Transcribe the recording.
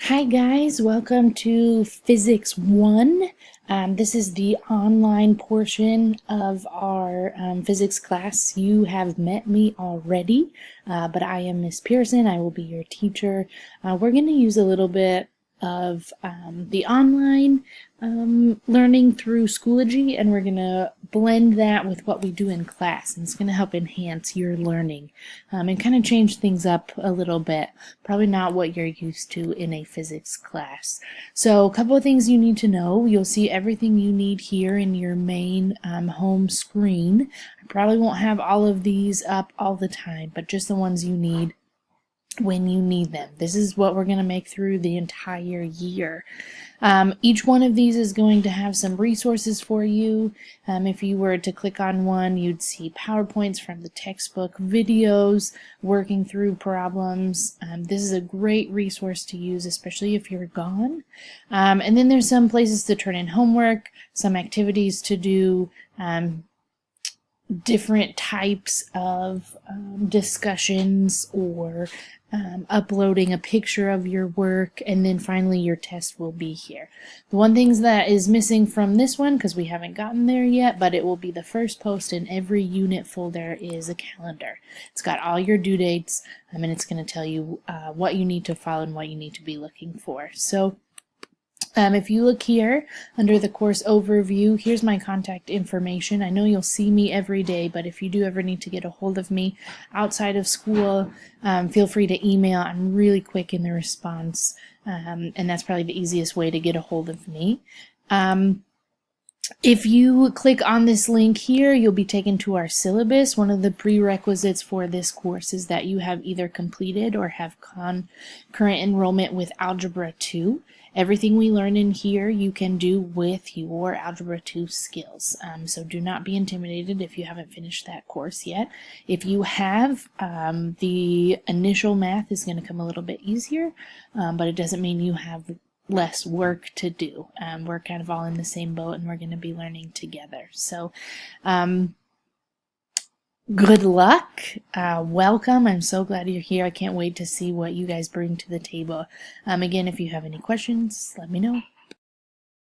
Hi guys, welcome to Physics 1. This is the online portion of our physics class. You have met me already, but I am Miss Pearson. I will be your teacher. We're going to use a little bit of the online learning through Schoology, and we're going to blend that with what we do in class, and it's going to help enhance your learning and kind of change things up a little bit. Probably not what you're used to in a physics class. So a couple of things you need to know. You'll see everything you need here in your main home screen. I probably won't have all of these up all the time, but just the ones you need when you need them. This is what we're going to make through the entire year. Each one of these is going to have some resources for you. If you were to click on one, you'd see PowerPoints from the textbook, videos, working through problems. This is a great resource to use, especially if you're gone. And then there's some places to turn in homework, some activities to do, different types of discussions or uploading a picture of your work, and then finally your test will be here. The one thing that is missing from this one, because we haven't gotten there yet, but it will be the first post in every unit folder, is a calendar. It's got all your due dates, and it's going to tell you what you need to follow and what you need to be looking for. So if you look here under the course overview, here's my contact information. I know you'll see me every day, but if you do ever need to get a hold of me outside of school, feel free to email. I'm really quick in the response, and that's probably the easiest way to get a hold of me. If you click on this link here, you'll be taken to our syllabus. One of the prerequisites for this course is that you have either completed or have concurrent enrollment with Algebra 2. Everything we learn in here you can do with your Algebra 2 skills. So do not be intimidated if you haven't finished that course yet. If you have, the initial math is going to come a little bit easier, but it doesn't mean you have less work to do. We're kind of all in the same boat, and we're going to be learning together. So good luck. Welcome. I'm so glad you're here. I can't wait to see what you guys bring to the table. Again, if you have any questions, let me know.